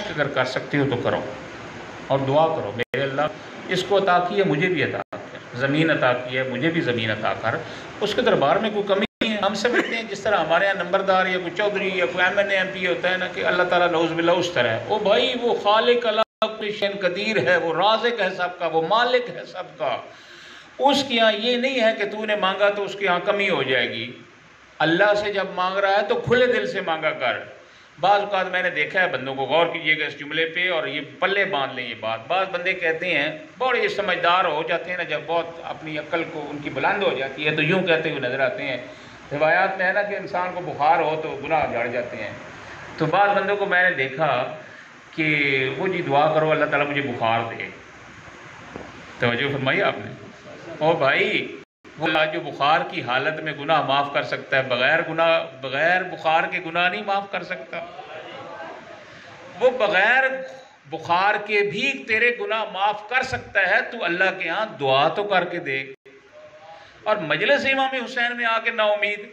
اگر کر سکتی ہو تو کرو اور دعا کرو، میرے اللہ اس کو عطا کی ہے مجھے بھی عطا کر، زمین عطا کی ہے مجھے بھی زمین عطا کر، اس کے دربار میں کوئی کمی نہیں ہے۔ ہم سمجھتے ہیں جس طرح ہمارے یہاں نمبردار یا کوئی چودھری یا کوئی M N A M P ہوتا ہے نا کہ اللہ تعالیٰ نعوذ باللہ اس طرح ہے، وہ بھائی وہ خالق اللہ کل شیء قدیر ہے، وہ رازق ہے سب کا، وہ مالک ہے سب کا۔ اس کے یہاں یہ نہیں ہے کہ تو نے مانگا تو اس کے یہاں کمی ہو جائے گی۔ اللہ سے جب مانگ رہا ہے تو کھلے دل سے مانگا کر۔ بعض اوقات میں نے دیکھا ہے بندوں کو، غور کیجئے گا اس جملے پہ اور یہ پلے باندھ لیں یہ بات، بعض بندے کہتے ہیں بڑے سمجھدار ہو جاتے ہیں نا، جب بہت اپنی عقل کو ان کی بلند ہو جاتی ہے تو یوں کہتے ہوئے نظر آتے ہیں، روایات میں ہے نا کہ انسان کو بخار ہو تو گناہ جھڑ جاتے ہیں۔ تو بعض بندوں کو میں نے دیکھا کہ وہ جی دعا کرو اللہ تعالیٰ مجھے بخار دے، توجہ فرمائی آپ نے؟ او بھائی وہ جو بخار کی حالت میں گناہ معاف کر سکتا ہے، بغیر بخار کے گناہ نہیں معاف کر سکتا۔ وہ بغیر بخار کے بھی تیرے گناہ معاف کر سکتا ہے، تو اللہ کے ہاں دعا تو کر کے دے۔ اور مجلس امام حسین میں آ کے نا امید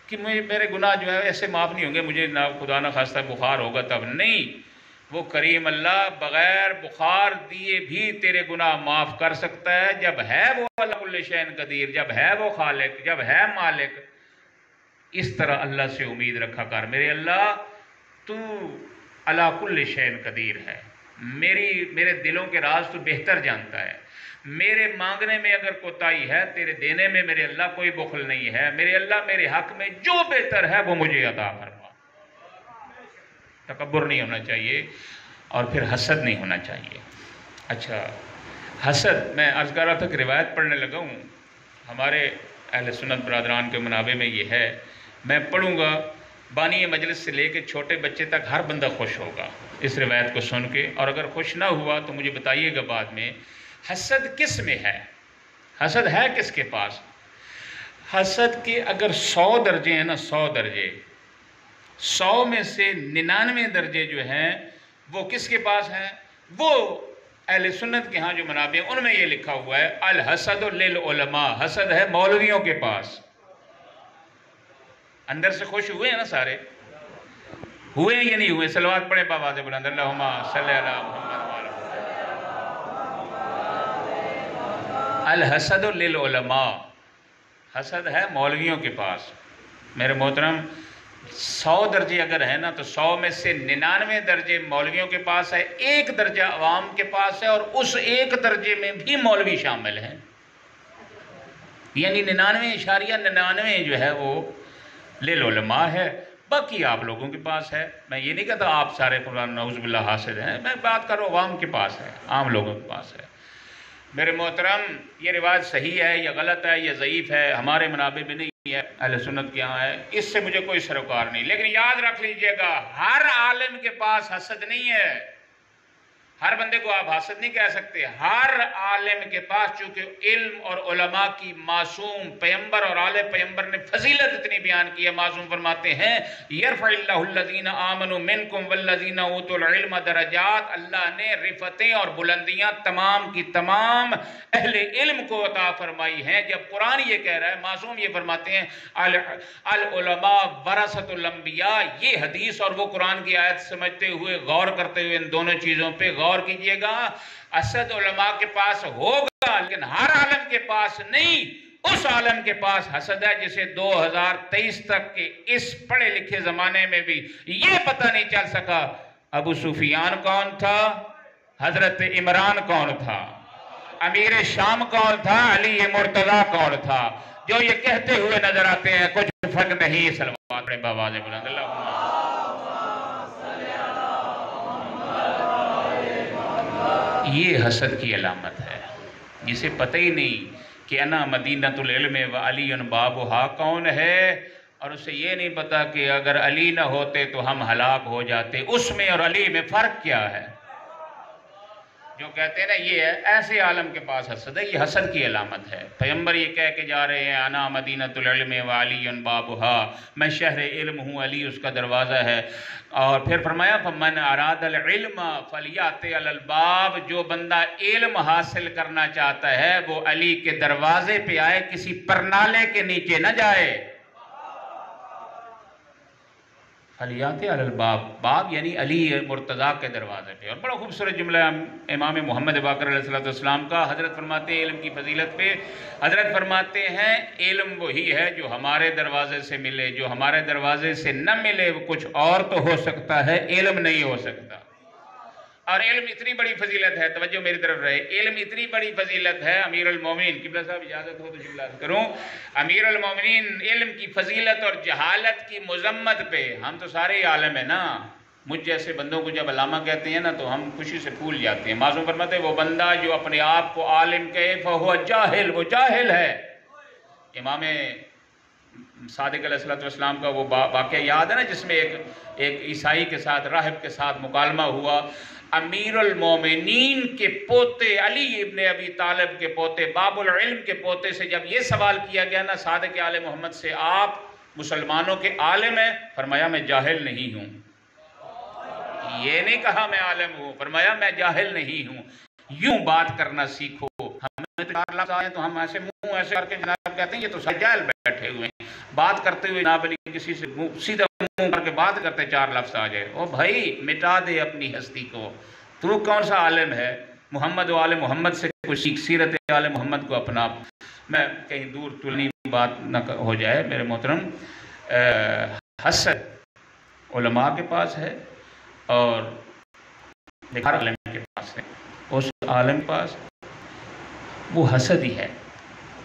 کہ میرے گناہ جو ہے ایسے معاف نہیں ہوں گے، مجھے نہ خدا نہ خواستہ بخار ہوگا تب نہیں، وہ کریم اللہ بغیر بخار دیے بھی تیرے گناہ معاف کر سکتا ہے، جب ہے وہ اللہ کل شیء قدیر، جب ہے وہ خالق، جب ہے مالک۔ اس طرح اللہ سے امید رکھا کر، میرے اللہ تو اللہ کل شیء قدیر ہے، میرے دلوں کے راز تو بہتر جانتا ہے، میرے مانگنے میں اگر کوتاہی ہے تیرے دینے میں میرے اللہ کوئی بخل نہیں ہے، میرے اللہ میرے حق میں جو بہتر ہے وہ مجھے عطا فرما۔ تکبر نہیں ہونا چاہیے اور پھر حسد نہیں ہونا چاہیے۔ اچھا حسد، میں عرض کر رہا تھا کہ روایت پڑھنے لگا ہوں، ہمارے اہل سنت برادران کے منابع میں یہ ہے، میں پڑھوں گا، بانی مجلس سے لے کے چھوٹے بچے تک ہر بندہ خوش ہوگا اس روایت کو سن کے، اور اگر خوش نہ ہوا تو مجھے بتائیے گا بعد میں۔ حسد کس میں ہے؟ حسد ہے کس کے پاس؟ حسد کے اگر 100 درجے ہیں نا، 100 درجے، 100 میں سے 99 درجے جو ہیں وہ کس کے پاس ہیں؟ وہ اہل سنت کے ہاں جو منابع ہیں ان میں یہ لکھا ہوا ہے الحسد للعلماء، حسد ہے مولویوں کے پاس۔ اندر سے خوش ہوئے ہیں نا سارے؟ ہوئے ہیں یا نہیں ہوئے؟ صلوات پڑھیں بآواز بلند، اللہم صلی علی محمد۔ الحسد للعلماء، حسد ہے مولویوں کے پاس۔ میرے محترم 100 درجے اگر ہیں نا تو 100 میں سے 99 درجے مولویوں کے پاس ہے، 1 درجہ عوام کے پاس ہے، اور اس 1 درجے میں بھی مولوی شامل ہیں، یعنی 99.99 جو ہے وہ للعلماء ہے، باقی آپ لوگوں کے پاس ہے۔ میں یہ نہیں کہتا آپ سارے قرآن نعوذ باللہ حاسد ہیں، میں بات کر رہا ہوں عوام کے پاس ہے، عام لوگوں کے پاس ہے۔ میرے محترم یہ روایت صحیح ہے یا غلط ہے یا ضعیف ہے، ہمارے منابع میں نہیں ہے، اہل سنت کے ہاں ہے، اس سے مجھے کوئی سروکار نہیں، لیکن یاد رکھ لیجئے گا ہر عالم کے پاس حسد نہیں ہے، ہر بندے کو آپ حاسد نہیں کہہ سکتے، ہر عالم کے پاس، چونکہ علم اور علماء کی معصوم پیمبر اور آل پیمبر نے فضیلت اتنی بیان کی ہے، معصوم فرماتے ہیں یرفع اللہ الذین آمنوا منکم والذین اوتوا العلم درجات، اللہ نے رفتیں اور بلندیاں تمام کی تمام اہل علم کو عطا فرمائی ہیں۔ جب قرآن یہ کہہ رہا ہے، معصوم یہ فرماتے ہیں العلماء ورثۃ الانبیاء، یہ حدیث اور وہ قرآن کی آیت سمجھتے ہوئے غور کرتے ہوئے ان دونوں چیزوں پہ غور کیجئے گا، حسد علماء کے پاس ہوگا لیکن ہر عالم کے پاس نہیں۔ اس عالم کے پاس حسد ہے جسے 2023 تک کے اس پڑھے لکھے زمانے میں بھی یہ پتہ نہیں چل سکا ابو سفیان کون تھا، حضرت عمران کون تھا، امیر شام کون تھا، علی مرتضیٰ کون تھا، جو یہ کہتے ہوئے نظر آتے ہیں کچھ فرق نہیں۔ صلوات پڑھیں بآواز بلند، اللہم یہ حسد کی علامت ہے، جسے پتہ ہی نہیں کہ انا مدینۃ العلم و علی بابہا کون ہے، اور اسے یہ نہیں پتا کہ اگر علی نہ ہوتے تو ہم ہلاک ہو جاتے، اس میں اور علی میں فرق کیا ہے، جو کہتے ہیں نا یہ ہے، ایسے عالم کے پاس حسد ہے، یہ حسد کی علامت ہے۔ پیغمبر یہ کہہ کے جا رہے ہیں انا مدینۃ العلم و علی بابہا، میں شہر علم ہوں، علی اس کا دروازہ ہے، اور پھر فرمایا فمن اراد العلم فلیأت علی الباب، جو بندہ علم حاصل کرنا چاہتا ہے وہ علی کے دروازے پہ آئے، کسی پرنالے کے نیچے نہ جائے۔ فلیات الباب، باب یعنی علی مرتضیٰ کے دروازے پہ. اور بڑا خوبصورت جملہ امام محمد باقر علیہ السلام کا. حضرت فرماتے ہیں علم کی فضیلت پہ، حضرت فرماتے ہیں علم وہی ہے جو ہمارے دروازے سے ملے، جو ہمارے دروازے سے نہ ملے وہ کچھ اور تو ہو سکتا ہے، علم نہیں ہو سکتا. اور علم اتنی بڑی فضیلت ہے، توجہ میری طرف رہے، علم اتنی بڑی فضیلت ہے. امیر المومنین قبلہ صاحب اجازت ہو تو جملہ کروں. امیر المومنین علم کی فضیلت اور جہالت کی مذمت پہ، ہم تو سارے عالم ہیں نا، مجھ جیسے بندوں کو جب علامہ کہتے ہیں نا تو ہم خوشی سے پھول جاتے ہیں. معصوم فرماتے ہیں وہ بندہ جو اپنے آپ کو عالم کہے فہو جاہل، وہ جاہل ہے. امام صادق علیہ السلام کا وہ واقعہ یاد ہے نا جس میں ایک عیسائی کے ساتھ، راہب کے ساتھ مکالمہ ہوا. امیر المومنین کے پوتے علی ابن ابی طالب کے پوتے، باب العلم کے پوتے سے جب یہ سوال کیا گیا نا صادق آل محمد سے، آپ مسلمانوں کے عالم ہیں؟ فرمایا میں جاہل نہیں ہوں. یہ نہیں کہا میں عالم ہوں، فرمایا میں جاہل نہیں ہوں. یوں بات کرنا سیکھو. ہمیں تو 4 لفظ آئے تو ہم ایسے منہ ایسے کر کے جناب کہتے ہیں یہ تو سارے جاہل بیٹھے ہوئے ہیں. بات کرتے ہوئے جناب علی کسی سے سیدھا منہ کر کے بات کرتے 4 لفظ آ جائے. او بھائی مٹا دے اپنی ہستی کو. تو کون سا عالم ہے؟ محمد و آل محمد سے کچھ سیکھ، سیرت آل محمد کو اپنا. میں کہیں دور تلنی بات نہ ہو جائے میرے محترم، حسد علماء کے پاس ہے اور ہر عالم کے پاس ہے. اس عالم کے پاس وہ حسد ہی ہے.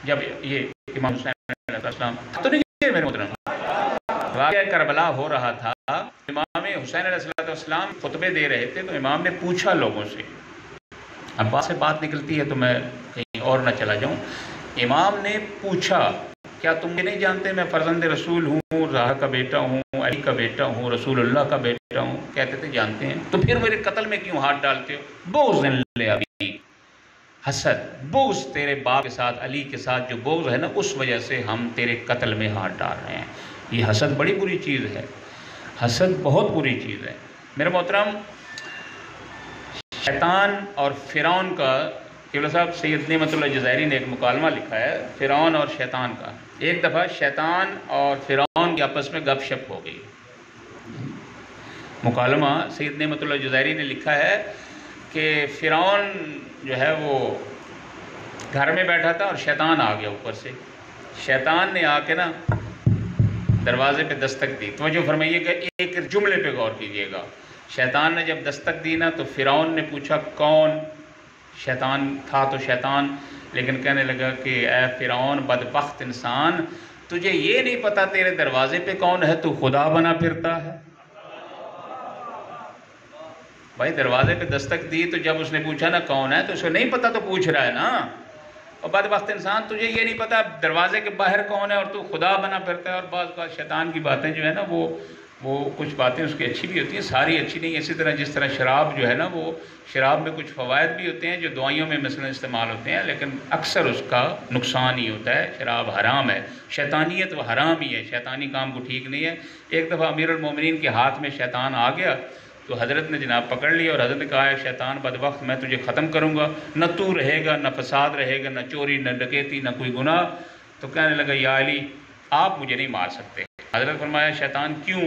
جب یہ امام حسین علیہ السلام تو نہیں ہے میرے محترم، واقعہ کربلا ہو رہا تھا، امام حسین علیہ السلام خطبے دے رہے تھے تو امام نے پوچھا لوگوں سے. اب بات سے بات نکلتی ہے تو میں کہیں اور نہ چلا جاؤں. امام نے پوچھا کیا تم یہ نہیں جانتے میں فرزند رسول ہوں، زہرا کا بیٹا ہوں، علی کا بیٹا ہوں، رسول اللہ کا بیٹا ہوں؟ کہتے تھے جانتے ہیں. تو پھر میرے قتل میں کیوں ہاتھ ڈالتے ہو؟ بغض لابی، حسد، بغض تیرے باپ کے ساتھ، علی کے ساتھ جو بغض ہے نا، اس وجہ سے ہم تیرے قتل میں ہاتھ ڈال رہے ہیں. یہ حسد بڑی بری چیز ہے، حسد بہت بری چیز ہے میرے محترم. شیطان اور فرعون کا، قبلہ صاحب سید نعمت اللہ جزائری نے ایک مکالمہ لکھا ہے فرعون اور شیطان کا. ایک دفعہ شیطان اور فرعون کے آپس میں گپ شپ ہو گئی. مکالمہ سید نعمت اللہ جزائری نے لکھا ہے کہ فرعون جو ہے وہ گھر میں بیٹھا تھا اور شیطان آ گیا اوپر سے. شیطان نے آ کے نا دروازے پہ دستک دی. توجہ فرمائیے کہ ایک جملے پہ غور کیجئے گا. شیطان نے جب دستک دی نا تو فرعون نے پوچھا کون؟ شیطان تھا تو شیطان، لیکن کہنے لگا کہ اے فرعون بدبخت انسان، تجھے یہ نہیں پتا تیرے دروازے پہ کون ہے، تو خدا بنا پھرتا ہے. بھائی دروازے پہ دستک دی تو جب اس نے پوچھا نا کون ہے تو اس کو نہیں پتا تو پوچھ رہا ہے نا. اور بدبخت انسان تجھے یہ نہیں پتا دروازے کے باہر کون ہے اور تو خدا بنا پھرتا ہے. اور بعض شیطان کی باتیں جو ہے نا وہ کچھ باتیں اس کی اچھی بھی ہوتی ہیں، ساری اچھی نہیں. اسی طرح جس طرح شراب جو ہے نا، وہ شراب میں کچھ فوائد بھی ہوتے ہیں جو دوائیوں میں مثلا استعمال ہوتے ہیں، لیکن اکثر اس کا نقصان ہی ہوتا ہے. شراب حرام ہے، شیطانیت وہ حرام ہی ہے، شیطانی کام کو ٹھیک نہیں ہے. ایک دفعہ امیر المومنین کے ہاتھ میں شیطان آ گیا تو حضرت نے جناب پکڑ لیا اور حضرت نے کہا ہے شیطان بدبخت میں تجھے ختم کروں گا، نہ تو رہے گا، نہ فساد رہے گا، نہ چوری، نہ ڈکیتی، نہ کوئی گناہ. تو کہنے لگا یا علی آپ مجھے نہیں مار سکتے. حضرت فرمایا شیطان کیوں؟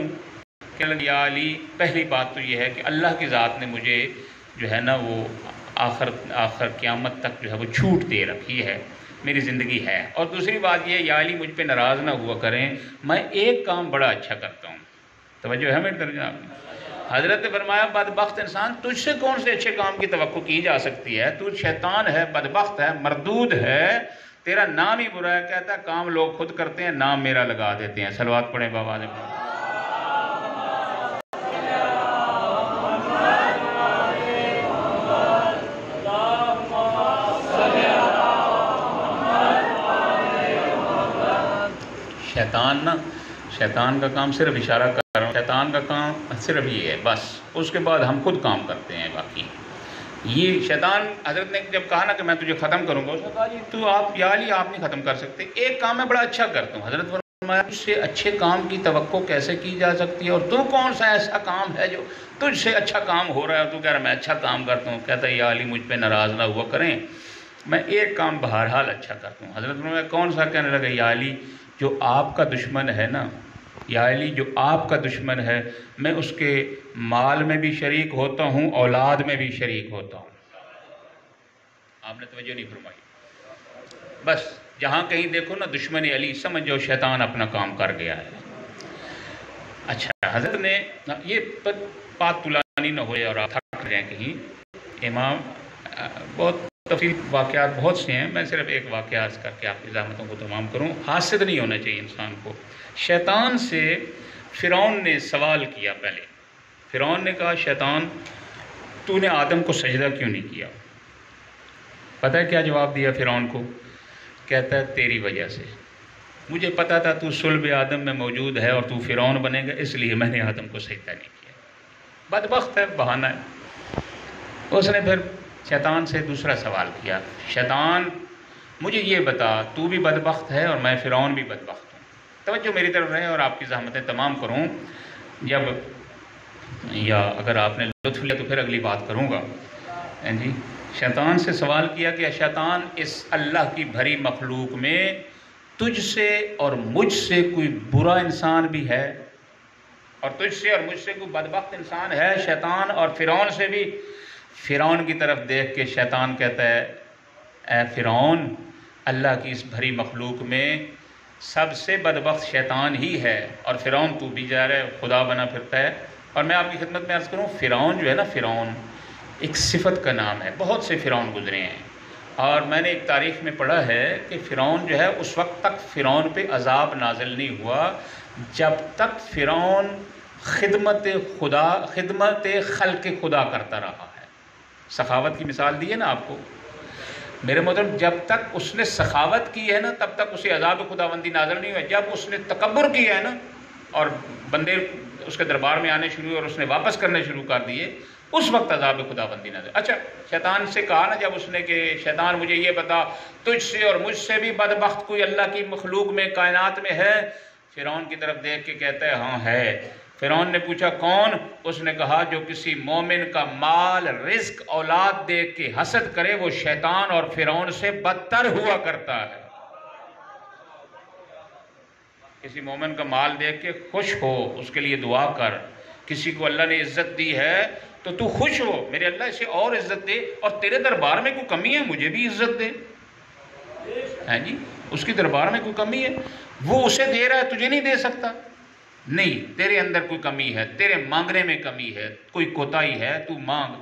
کہنے لگا یا علی پہلی بات تو یہ ہے کہ اللہ کی ذات نے مجھے جو ہے نا وہ آخر قیامت تک جو ہے وہ چھوٹ دے رکھی ہے، میری زندگی ہے. اور دوسری بات یہ یا علی مجھ پہ ناراض نہ ہوا کریں، میں ایک کام بڑا اچھا کرتا ہوں. توجہ ہے میری طرف جناب؟ حضرت نے فرمایا بدبخت انسان تجھ سے کون سے اچھے کام کی توقع کی جا سکتی ہے؟ تو شیطان ہے، بدبخت ہے، مردود ہے، تیرا نام ہی برا ہے. کہتا ہے کام لوگ خود کرتے ہیں، نام میرا لگا دیتے ہیں. صلوات پڑھیں بابا نے. شیطان کا کام صرف اشارہ کر رہا ہوں، شیطان کا کام صرف یہ ہے بس. اس کے بعد ہم خود کام کرتے ہیں باقی. یہ شیطان حضرت نے جب کہا نا کہ میں تجھے ختم کروں گا، اس نے کہا جی تو آپ یا علی آپ نہیں ختم کر سکتے، ایک کام میں بڑا اچھا کرتا ہوں. حضرت فرمایا تجھ سے اچھے کام کی توقع کیسے کی جا سکتی ہے؟ اور تو کون سا ایسا کام ہے جو تجھ سے اچھا کام ہو رہا ہے اور تو کہہ رہا ہے میں اچھا کام کرتا ہوں؟ کہتا ہے یا علی مجھ پہ ناراض نہ ہوا کریں، میں ایک کام بہرحال اچھا کرتا ہوں. حضرت فرمایا کون سا؟ کہنے لگا یا علی جو آپ کا دشمن ہے نا یا علی جو آپ کا دشمن ہے میں اس کے مال میں بھی شریک ہوتا ہوں، اولاد میں بھی شریک ہوتا ہوں۔ آپ نے توجہ نہیں فرمائی۔ بس جہاں کہیں دیکھو نا دشمن علی، سمجھ جاؤ شیطان اپنا کام کر گیا ہے۔ اچھا، حضرت نے یہ بات طولانی نہ ہوئے اور آپ تھک جائیں کہیں، امام بہت تفصیل واقعات بہت سے ہیں، میں صرف ایک واقعہ عرض کر کے آپ کی زحمتوں کو تمام کروں۔ حاسد نہیں ہونا چاہیے انسان کو۔ شیطان سے فرعون نے سوال کیا پہلے۔ فرعون نے کہا شیطان تو نے آدم کو سجدہ کیوں نہیں کیا؟ پتہ ہے کیا جواب دیا فرعون کو؟ کہتا ہے تیری وجہ سے، مجھے پتا تھا تو صلب آدم میں موجود ہے اور تو فرعون بنے گا، اس لیے میں نے آدم کو سجدہ نہیں کیا۔ بدبخت ہے، بہانہ ہے۔ اس نے پھر شیطان سے دوسرا سوال کیا، شیطان مجھے یہ بتا تو بھی بدبخت ہے اور میں فرعون بھی بدبخت ہوں، توجہ میری طرف رہے اور آپ کی زحمتیں تمام کروں، یا اگر آپ نے لطف لیا تو پھر اگلی بات کروں گا۔ جی، شیطان سے سوال کیا کہ شیطان اس اللہ کی بھری مخلوق میں تجھ سے اور مجھ سے کوئی برا انسان بھی ہے؟ اور تجھ سے اور مجھ سے کوئی بدبخت انسان ہے شیطان؟ اور فرعون سے بھی؟ فرعون کی طرف دیکھ کے شیطان کہتا ہے اے فرعون، اللہ کی اس بھری مخلوق میں سب سے بدبخت شیطان ہی ہے، اور فرعون تو بھی جا رہا ہے خدا بنا پھرتا ہے۔ اور میں آپ کی خدمت میں عرض کروں، فرعون جو ہے نا، فرعون ایک صفت کا نام ہے، بہت سے فرعون گزرے ہیں، اور میں نے ایک تاریخ میں پڑھا ہے کہ فرعون جو ہے اس وقت تک فرعون پہ عذاب نازل نہیں ہوا جب تک فرعون خدمت خلق خدا کرتا رہا ہے۔ سخاوت کی مثال دی ہے نا آپ کو میرے محترم، جب تک اس نے سخاوت کی ہے نا تب تک اسے عذاب خداوندی نازل نہیں ہوا۔ جب اس نے تکبر کیا ہے نا اور بندے اس کے دربار میں آنے شروع ہوئے اور اس نے واپس کرنے شروع کر دیے، اس وقت عذاب خداوندی نازل۔ اچھا، شیطان سے کہا نا جب اس نے کہ شیطان مجھے یہ بتا تجھ سے اور مجھ سے بھی بدبخت کوئی اللہ کی مخلوق میں کائنات میں ہے؟ فرعون کی طرف دیکھ کے کہتا ہے ہاں ہے۔ فرعون نے پوچھا کون؟ اس نے کہا جو کسی مومن کا مال، رزق، اولاد دیکھ کے حسد کرے وہ شیطان اور فرعون سے بدتر ہوا کرتا ہے۔ کسی مومن کا مال دیکھ کے خوش ہو، اس کے لیے دعا کر۔ کسی کو اللہ نے عزت دی ہے تو تو خوش ہو، میرے اللہ اسے اور عزت دے، اور تیرے دربار میں کوئی کمی ہے مجھے بھی عزت دے۔ ہیں جی، اس کی دربار میں کوئی کمی ہے، وہ اسے دے رہا ہے تجھے نہیں دے سکتا؟ نہیں، تیرے اندر کوئی کمی ہے، تیرے مانگنے میں کمی ہے، کوئی کوتاہی ہے، تو مانگ۔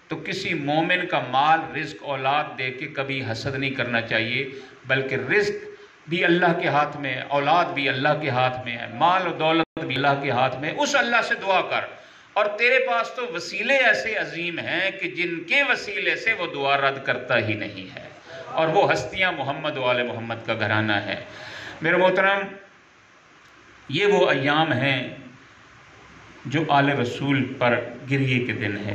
تو کسی مومن کا مال، رزق، اولاد دے کے کبھی حسد نہیں کرنا چاہیے، بلکہ رزق بھی اللہ کے ہاتھ میں ہے، اولاد بھی اللہ کے ہاتھ میں ہے، مال و دولت بھی اللہ کے ہاتھ میں ہے، اس اللہ سے دعا کر۔ اور تیرے پاس تو وسیلے ایسے عظیم ہیں کہ جن کے وسیلے سے وہ دعا رد کرتا ہی نہیں ہے، اور وہ ہستیاں محمد و آل محمد کا گھرانہ ہے۔ میرے محترم، یہ وہ ایام ہیں جو آل رسول پر گریے کے دن ہیں۔